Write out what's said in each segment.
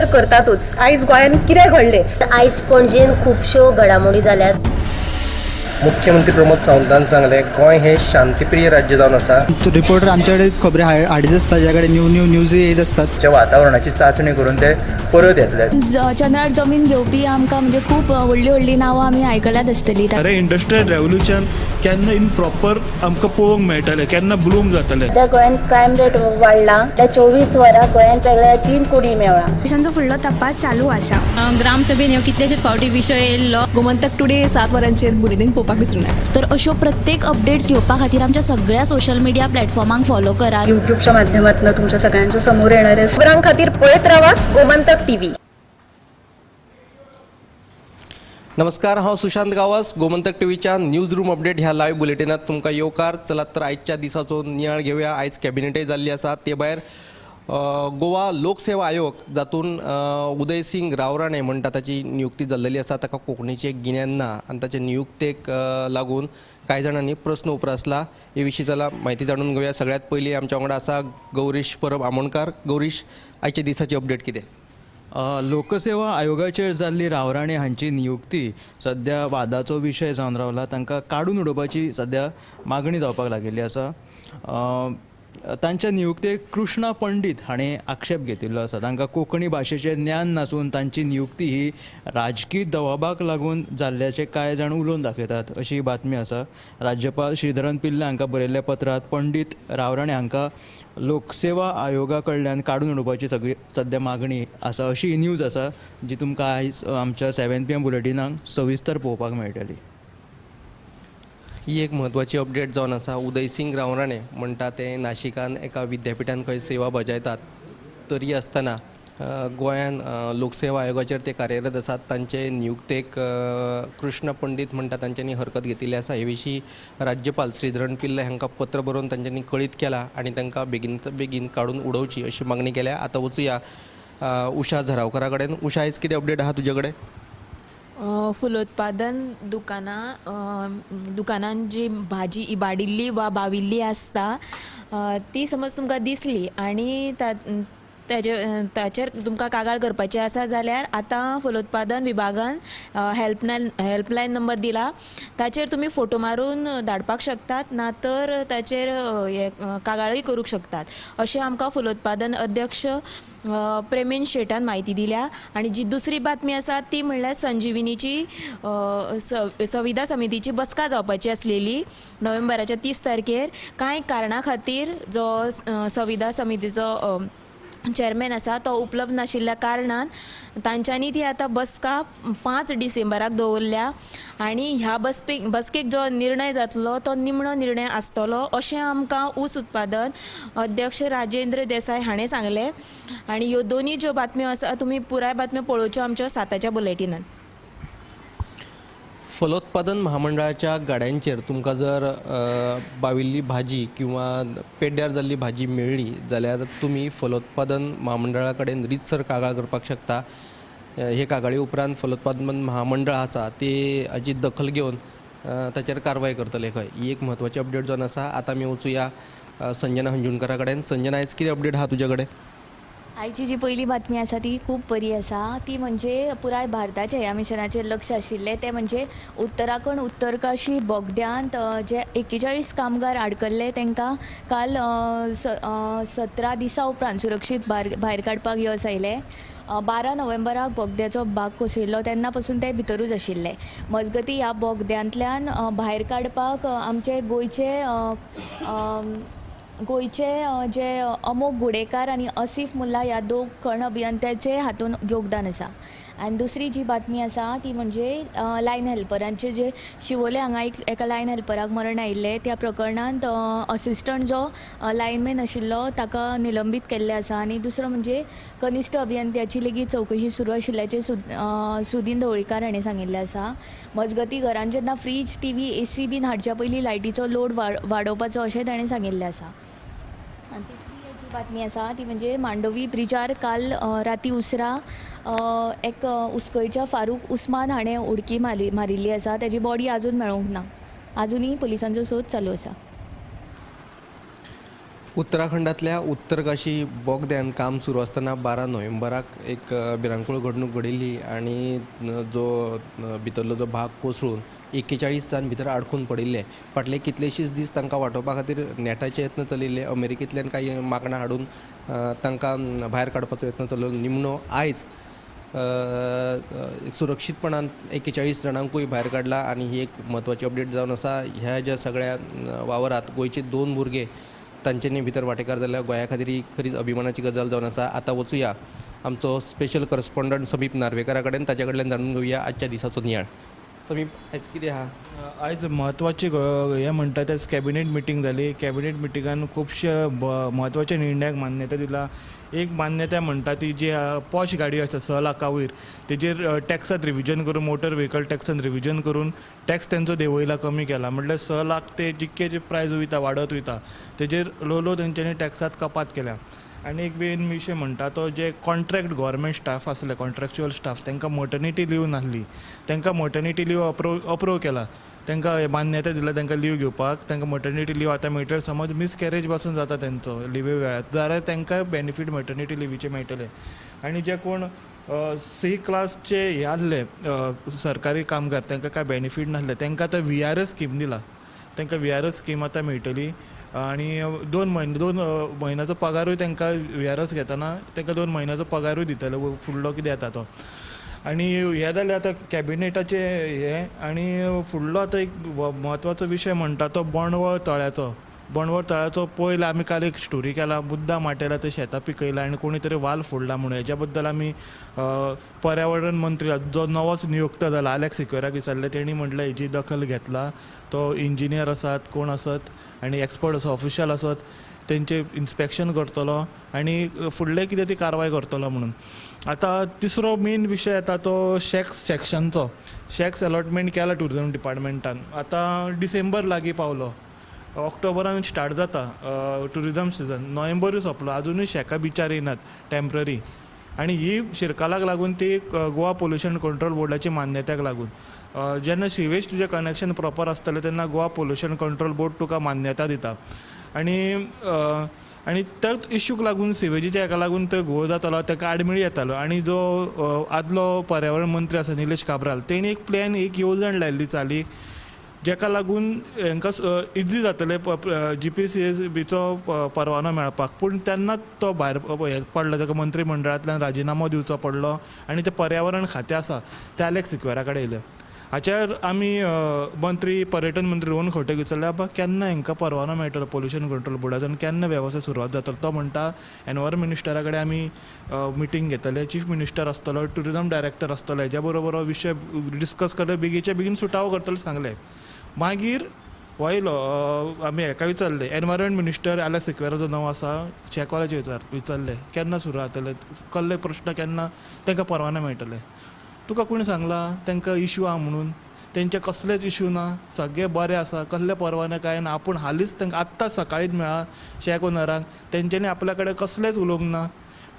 करतातच। आयज गोंयान कितें घडलें? आयज पणजेन खुबश्यो घडामोडी जाल्यात। मुख्यमंत्री प्रमोद सावंतान सांगले गोंय हे शांतीप्रिय राज्य जावन आसा। रिपोर्टर आमच्याकडे खबरी हाडीत आसता, ज्याकडे न्यूज येत असतात। वातावरणाची चाचणी करून ते परत येतले। चंद्रार जमीन घेवपी आमकां म्हणजे खूब व्हडली नांवां आमी आयकल्यात आसतली। अरे इंडस्ट्रियल रेवल्यूशन केन्ना इन प्रॉपर आमकां पळोवंक मेळटलें, केन्ना ब्लूम जातलें। त्या गोंयान क्रायम रेट वाडला। त्या 24 वरां गोंयान वेगळ्या 3 कोटी मेळ्ळा। देशांचो फुडलो तपास चालू आसा। ग्रामसभेन ह्यो कितलेशेच फावटी विशय येयल्लो। गोमंतक टुडे 7 वरांचेर बुलेटिन पळोवपाक विसरूं नाका। तर अश्यो प्रत्येक अपडेट्स घेवपा खातीर आमच्या सगळ्या सोशल मिडिया प्लॅटफॉर्मांक फॉलो करात। यूट्यूबच्या माध्यमातून तुमच्या सगळ्यांच्या समोर येणाऱ्या खबरां खातीर पळयत रावात गोमंतक टीव्ही। नमस्कार, हांव सुशांत गावस। गोमंतक टीव्हीच्या न्यूज रूम अपडेट ह्या लायव्ह बुलेटिनात तुमकां येवकार। चलात तर आयच्या दिसाचो नियाळ घेवया। आयज कॅबिनेटय जाल्ली आसा। ते भायर गोवा लोकसेवा आयोग जातून उदय सिंग रावराणे म्हणटा ताची नियुक्ती जाल्लेली आसा। ताका कोंकणीचें गिन्यान ना आनी ताचे नियुक्तेक लागून कांय जाणांनी प्रस्न उपरासला। हे विशीं जाल्यार म्हायती जाणून घेवया। सगळ्यात पयलीं आमच्या वांगडा आसा गौरीश परब आमोणकार। गौरीश, आयच्या दिसाची अपडेट कितें? लोकसेवा आयोगाचेर जाल्ली रावराणे हांची नियुक्ती सध्या वादाचो विशय जावन रावला। तांकां काडून उडोवपाची सध्या मागणी जावपाक लागिल्ली आसा। तांच्या नियुक्तेक कृष्णा पंडीत हाणें आक्षेप घेतिल्लो आसा। तांकां कोंकणी भाशेचें ज्ञान नासून तांची नियुक्ती ही राजकीय दबावाक लागून जाल्ल्याचें कांय जाण उलोवन दाखयतात, अशी बातमी आसा। राज्यपाल श्रीधरन पिल्ले हांकां बरयल्ल्या पत्रांत पंडीत रावराणे हांकां लोकसेवा आयोगा कडल्यान काडून उडोवपाची सद्या मागणी आसा, अशी न्यूज आसा, जी तुमकां आयज आमच्या 7 PM बुलेटिनाक सविस्तर पळोवपाक मेळटली। ही एक म्हत्वाची अपडेट जावन आसा। उदय सिंग रावराणे म्हणटा ते नाशिकान एका विद्यापिठान खंय सेवा बजायतात, तरी आसतना गोंयान लोकसेवा आयोगाचेर ते कार्यरत आसात। तांचे नियुक्तेक कृष्ण पंडीत म्हणटा तांच्यांनी हरकत घेतिल्ली आसा। हे विशीं राज्यपाल श्रीधरन पिल्ले हांकां पत्र बरोवन तांच्यांनी कळीत केला आनी तांकां बेगीन काडून उडोवची अशी मागणी केल्या। आतां वचुया उशा झरावकरा कडेन। उशा, आयज कितें अपडेट आहा तुजे कडेन? फुलोत्पादन दुकानान जी भाजी इबाडिल्ली वा बाविल्ली आसता ती समज तुमकां दिसली आनी ताचेर तुमकां कागाळ करपाचें आसा जाल्यार आतां फलोत्पादन विभागान हेल्पलायन नंबर दिला। ताचेर तुमी फोटो मारून धाडपाक शकतात, ना तर ताचेर कागाळूय करूंक शकतात, अशें आमकां फलोत्पादन अध्यक्ष प्रेमीन शेटान म्हायती दिल्या। आनी जी दुसरी बातमी आसा ती म्हणल्यार संजिविनीची संविधा समितीची बसका जावपाची आसलेली नोव्हेंबराच्या 30 तारखेर। कांय कारणां खातीर जो संविधा समितीचो चेअरमॅन आसा तो उपलब्ध नाशिल्ल्या कारणान तांच्यांनी ती आतां बसका 5 डिसेंबराक दवरल्या। आनी ह्या बसकेक जो निर्णय जातलो तो निमणो निर्णय आसतलो, अशें आमकां ऊस उत्पादन अध्यक्ष राजेंद्र देसाय हाणें सांगलें। आनी ह्यो दोनी ज्यो बातम्यो आसा तुमी पुराय बातम्यो पळोवच्यो आमच्या 7च्या बुलेटिनान। फलोत्पादन महामंडळाच्या गाड्यांचेर तुमकां जर बाविल्ली भाजी किंवा पेड्ड्यार जाल्ली भाजी मेळ्ळी जाल्यार तुमी फलोत्पादन महामंडळा कडेन रितसर कागाळ करपाक शकता। हे कागाळी उपरांत फलोत्पादन महामंडळ आसा ती हाची दखल घेवन ताचेर कारवाय करतले खंय। ही एक म्हत्वाची अपडेट जावन आसा। आतां आमी वचुया संजना हंजुणकरा कडेन। संजना, आयज कितें अपडेट आहा तुजे कडेन? आयची जी पहिली बातमी आसा ती खूब बरी आसा। ती म्हणजे पुराय भारताच्या ह्या मिशनाचेर लक्ष आशिल्लें, ते म्हणजे उत्तराखंड उत्तरकाशी बोगद्यांत जे 41 कामगार आडकल्ले तांकां काल 17 दिसां उपरांत सुरक्षीत भायर काडपाक येस आयले। 12 नोव्हेंबराक बोगद्याचो भाग कोसळिल्लो, तेन्ना पासून ते भितरूच आशिल्ले। मजगतीं ह्या बोगद्यांतल्यान भायर काडपाक आमचे गोंयचे जे अमोक गुडेकार आनी असिफ मुल्ला ह्या 2 खण अभियंत्याचे हातून योगदान आसा। आनी दुसरी जी बातमी आसा ती म्हणजे लायन हेल्परांचे जे शिवोले हांगा एका लायन हेल्पराक मरण आयिल्लें, त्या प्रकरणांत असिस्टंट जो लायनमॅन आशिल्लो ताका निलंबीत केल्ले आसा। आनी दुसरो म्हणजे कनिश्ट अभियंत्याची लेगीत चवकशी सुरू आशिल्ल्याचे सुदीन ढवळीकार हाणें सांगिल्लें आसा। मजगतीं घरांत जेन्ना फ्रीज, टीव्ही, AC बीन हाडच्या पयलीं लायटीचो लोड वाडोवपाचो अशें ताणें सांगिल्लें आसा। आनी तिसरी जी बातमी आसा ती म्हणजे मांडोवी ब्रिजार काल राती उसरा एक उस्कयच्या फारूक उस्मान हाणें उडकी मारिल्ली आसा। ताजी बॉडी आजून मेळूंक ना, आजुनूय पुलिसांचो सोद चालू आसा। उत्तराखंडातल्या उत्तरकाशी बोगद्यान काम सुरू असताना 12 नोव्हेंबराक एक भिरांकूळ घडणूक घडिल्ली आणि भितरलो जो भाग कोसळून 41 जाण भितर आडकून पडिल्ले. फाटले कितलेशीच दीस तांकां वाटावपा खातीर नेटाचे यत्न चलिल्ले. अमेरिकेंतल्यान काही मागणां हाडून तांकां भायर काडपाचो यत्न चल्लो. निमणो आयज सुरक्षीतपणान 41 जाणांकूय भायर काडला आणि ही एक म्हत्वाची अपडेट जावन आसा. ह्या ज्या सगळ्या वावरात गोंयचे 2 भुरगे तांच्यांनी भितर वांटेकार जाल्या. गोंया खातीर ही खरीच अभिमानाची गजाल जावन आसा. आतां वचुया आमचो स्पेशल करस्पॉन्डंट समीप नार्वेकारा कडेन, ताचे कडल्यान जाणून घेवया आजच्या दिसाचो नियाळ. समीप, आयज कितें आहा? आयज म्हत्वाची हें म्हणटा तेच कॅबिनेट मिटींग जाली. कॅबिनेट मिटिंगान खुबशे म्हत्वाच्या निर्णयाक मान्यता दिला. एक मान्यता म्हणटा ती जी पॉश गाडयो आसा 6 लाखा वयर तेजेर टॅक्सात रिविजन करून, मोटर व्हेकल टॅक्सान रिविजन करून टॅक्स तेंचो देंवयला, कमी केला. म्हटल्यार 6 लाख ते जितके जे प्रायस वयता वाडत वयता तेजेर लो तेंच्यांनी टॅक्सात कपात केल्या. आनी एक मेन विशय म्हणटा तो जे कॉन्ट्रॅक्ट गव्हर्मेंट स्टाफ आसले, कॉन्ट्रॅक्च्युअल स्टाफ, तांकां मटर्निटी लीव नासली, तांकां मटर्निटी लीव अप्रूव केला. तांकां मान्यता दिला तांकां लीव घेवपाक. तांकां मटर्निटी लीव आतां मेळटलें. समज मिसकॅरेज पासून जाता तेंचो लिवे वेळार जाल्यार तांकां बेनिफीट मटर्निटी लिवीचे मेळटले. आनी जे कोण C क्लासचे हे आसले सरकारी कामगार, तांकां कांय बेनिफीट नासले, तांकां आतां VRS स्कीम दिला. तांकां VRS स्कीम आतां मेळटली. आनी 2 म्हयन्याचो पगारूय तांकां VRS घेतना तांकां 2 म्हयन्याचो पगारूय दितले, फुडलो कितें येता तो. आनी हे जालें आतां कॅबिनेटाचे हे. आनी फुडलो आतां एक म्हत्वाचो विशय म्हणटा तो बोंडवळ तळ्याचो. बोंडवळ तळ्याचो पयलीं आमी काल एक स्टोरी केला, मुद्दाम माटयला ते शेतां पिकयला आनी कोणी तरी वाल फोडला म्हणून. हेज्या बद्दल आमी पर्यावरण मंत्री जो नवोच नियुक्त जाला आलेक्स सिक्वेराक विचारले. तेणी म्हटलं हेजी दखल घेतला. तो इंजिनियर आसात, कोण आसत आनी एक्सपर्ट आसा, ऑफिशियल आसत, तेंचे इन्स्पेक्शन करतलो आनी फुडले कितें ती कारवाय करतलो म्हणून. आतां तिसरो मेन विशय येता तो शॅक्स सॅक्शनचो. शॅक्स अलॉटमेंट केला टुरिजम डिपार्टमेंटान. आतां डिसेंबर लागीं पावलो. ऑक्टोबरान स्टार्ट जाता टुरिजम सिजन. नोव्हेंबरूय सोंपलो, आजुनूय शेकां बिचार येयनात टेम्पररी. आनी ही शिरकालाक लागून ती गोवा पोल्युशन कंट्रोल बोर्डाची मान्यताक लागून. जेन्ना सिवेज तुजें कनेक्शन प्रॉपर आसतलें तेन्ना गोवा पोल्युशन कंट्रोल बोर्ड तुका मान्यता दिता. आनी त्याच इश्यूक लागून सिवेजीच्या हेका लागून तो घोळ जातालो, ताका आडमेळी येतालो. आनी जो आदलो पर्यावरण मंत्री आसा निलेश काब्राल, तेणी एक प्लॅन, एक येवजण लायिल्ली चालीक, जेका लागून हांकां इजी जातलें GPCBचो परवानो मेळपाक. पूण तेन्नाच तो भायर पडलो, ताका मंत्री मंडळांतल्यान राजिनामो दिवचो पडलो आनी ते पर्यावरण खातें आसा ते आलेक्स सिक्वेरा कडेन येयलें. हाचेर आमी पर्यटन मंत्री रोहन खंवटेक विचारलें, बाबा केन्ना हांकां परवानो मेळटलो पोल्युशन कंट्रोल बोर्डाचो आनी केन्ना वेवसाय सुरवात जातलो. तो म्हणटा एनवायरमेंट मिनिस्टरा कडेन आमी मिटींग घेतले, चीफ मिनिस्टर आसतलो, टुरिजम डायरेक्टर आसतलो, हेज्या बरोबर हो विशय डिस्कस करतले, बेगीचे बेगीन सुटावो करतलो सांगलें. मागीर वयलो आमी हेका विचारलें, एनवायरमेंट मिनिस्टर आलेक्स सिक्वेराचो नांव आसा, शेकवालाचे विचारलें केन्ना सुरू जातलें, कसले प्रश्न केन्ना तांकां परवानो मेळटले. तुका कोणी सांगलां तांकां इश्यू आहा म्हणून? तेंचे कसलेच इश्यू ना, सगळे बरें आसा, कसले परवाने कांय ना. आपूण हालींच तांकां आत्ताच सकाळींच मेळ्ळा शेक ओनरांक, तेंच्यांनी आपल्या कडेन कसलेच उलोवंक ना.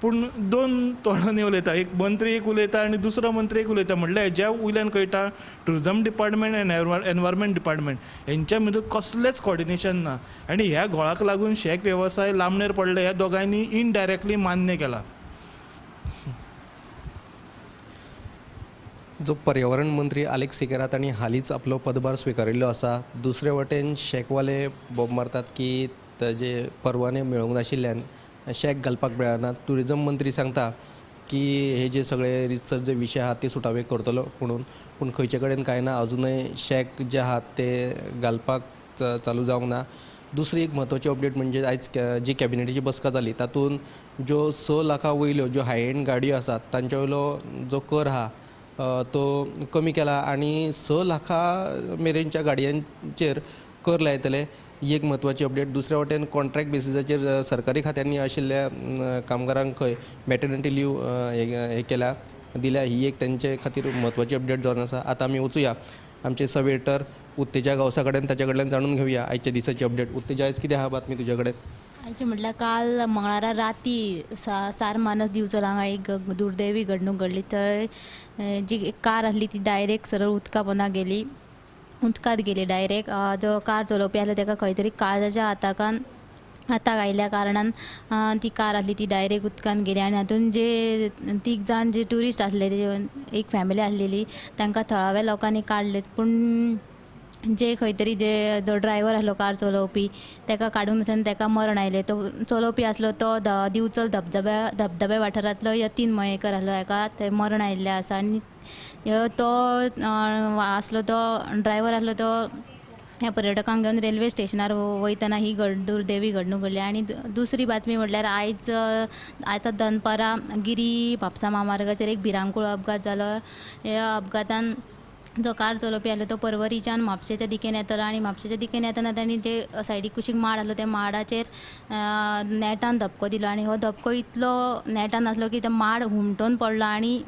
पूण 2 तोंडांनी उलयता, एक मंत्री एक उलयता आनी दुसरो मंत्री एक उलयता. म्हणल्यार हेज्या वयल्यान कळटा टुरिजम डिपार्टमेंट आनी एनवायरमेंट डिपार्टमेंट हेंच्या भितर कसलेंच कॉर्डिनेशन ना. आनी ह्या घोळाक लागून शेक वेवसाय लांबणेर पडले. ह्या दोगांयनी इनडायरेक्टली मान्य केला. जो पर्यावरण मंत्री आलेक्स सिक्वेरा तांणी हालींच आपलो पदभार स्विकारिल्लो आसा. दुसरे वटेन शेकवाले बोब मारतात की ताजे परवाने मेळोंक नाशिल्ल्यान शेक घालपाक मेळना. टुरिजम मंत्री सांगता की हे जे सगळे रितसर जे विशय आहात ते सुटावे करतलो म्हणून. पूण खंयचे कडेन कांय ना, अजुनय शेक जे आहात ते घालपाक चालू जावंक ना. दुसरी एक म्हत्वाची अपडेट म्हणजे आयज जी कॅबिनेटीची बसका जाली तातूंत ज्यो 6 लाखां वयल्यो ज्यो हाय एंड गाडयो आसात तांच्या वयलो जो कर आहा तो कमी केला आनी 6 लाखां मेरेनच्या गाडयांचेर कर लायतले. ही एक म्हत्वाची अपडेट. दुसऱ्या वटेन कॉन्ट्रॅक्ट बेसिसाचेर सरकारी खात्यांनी आशिल्ल्या कामगारांक खंय मॅटर्निटी लीव हे केल्या दिल्या. ही एक तेंचे खातीर म्हत्वाची अपडेट जावन आसा. आतां आमी वचुया आमचे सवेटर उत्तेजा गावसा कडेन, ताचे कडल्यान जाणून घेवया आयच्या दिसाची अपडेट. उत्तेजा, आयज कितें आहा बातमी तुजे कडेन? आयचे म्हटल्यार काल मंगळारा राती सार मानस दिवचल हांगा एक दुर्दैवी घडणूक घडली. थंय जी कार आसली ती डायरेक्ट सरळ उदका पोंदा गेली, उदकांत गेली डायरेक्ट. जो कार चलोवपी आसलो ताका खंय तरी काळजाच्या आताकान आतां आयल्या कारणान ती कार आसली ती डायरेक्ट उदकान गेली आनी हातून जे 3 जाण जे ट्युरिस्ट आसले ते एक फॅमिली आसलेली तांकां थळाव्या लोकांनी काडलेत पूण जे खंय तरी जे जो ड्रायव्हर आसलो कार चलोवपी ताका काडून वचून ताका मरण आयलें. तो चलोवपी आसलो तो दिवचल धबधब्या वाठारांतलो यतीन मयेकर आसलो हाका थंय मरण आयिल्लें आसा आनी तो आसलो तो ड्रायव्हर आसलो तो ह्या पर्यटकांक घेवन रेल्वे स्टेशनार वयतना ही दुर्दैवी घडणूक घडली. आनी दुसरी बातमी म्हटल्यार आयज आतां दनपारां गिरी म्हापसा महामार्गाचेर एक भिरांकूळ अपघात जालो. ह्या अपघातान जो कार चलोवपी आसलो तो परवरीच्यान म्हापशेच्या दिकेन येतालो आनी म्हापशेच्या दिकेन येतना तांणी जे सायडीक कुशीक माड आसलो त्या माडाचेर नेटान धपको दिलो आनी हो धपको इतलो नेटान आसलो की तो माड हुमटोवन पडलो आनी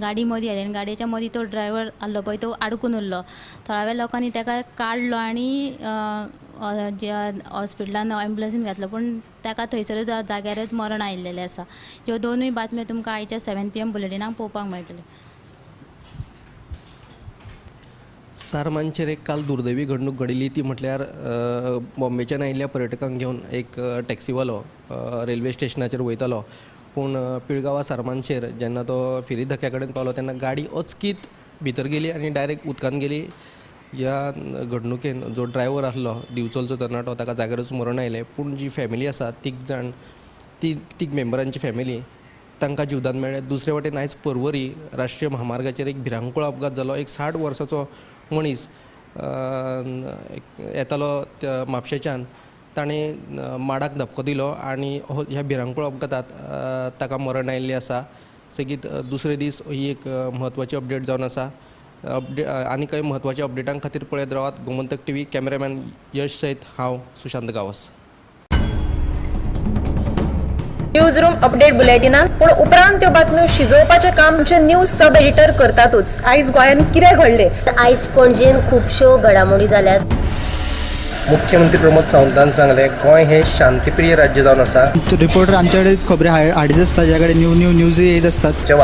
गाडी मदीं आयली आनी गाडयेच्या मदीं तो ड्रायव्हर आसलो पळय तो आडकून उरलो. थळाव्या लोकांनी ताका काडलो आनी ज्या हॉस्पिटलान एम्बुलन्सीन घातलो पूण ताका थंयसरूच जाग्यारच मरण आयिल्लें आसा. ह्यो दोनूय बातम्यो तुमकां आयच्या 7 PM बुलेटिनाक पळोवपाक मेळटल्यो. सारमांचेर एक काल दुर्दैवी घडणूक घडिल्ली ती म्हटल्यार बॉम्बेच्यान आयिल्ल्या पर्यटकांक घेवन एक टॅक्सीवालो रेल्वे स्टेशनाचेर वयतालो पूण पिळगांवां सारमांचेर जेन्ना तो फेरी धक्क्या कडेन पावलो तेन्ना गाडी अचकीत भितर गेली आनी डायरेक्ट उदकान गेली. ह्या घडणुकेन जो ड्रायव्हर आसलो दिवचलचो तरणाटो ताका जाग्यारच मरण आयलें पूण जी फॅमिली आसा 3 मेंबरांची फॅमिली तांकां जिवदान मेळ्ळें. दुसरे वटेन आयज परवरी राष्ट्रीय महामार्गाचेर एक भिरांकूळ अपघात जालो. एक 60 वर्साचो मनीस येतालो त्या म्हापशेच्यान ताणें माडाक धपको दिलो आनी ह्या भिरांकूळ अपघातांत ताका मरण आयिल्लें आसा. सेगीत दुसरे दीस ही एक म्हत्वाची अपडेट जावन आसा. आनी कांय म्हत्वाच्या अपडेटां खातीर पळयत रावात गोमंतक TV. कॅमेरामॅन यश सयत हांव Sushant Gawas. News room update बुलेटिनान पूण उपरांत त्यो बातम्यो शिजोवपाचें काम आमचे न्यूज सब एडिटर करतातूच. आयज गोंयान कितें घडलें आयज पणजेन खुबश्यो घडामोडी जाल्यात. मुख्यमंत्री प्रमोद सावंतान सांगलें गोंय हें शांतीप्रिय राज्य जावन आसा. रिपोर्टर आमच्या कडेन खबरी हाडीत आसता ज्या कडेन न्यूज येत असतात. जे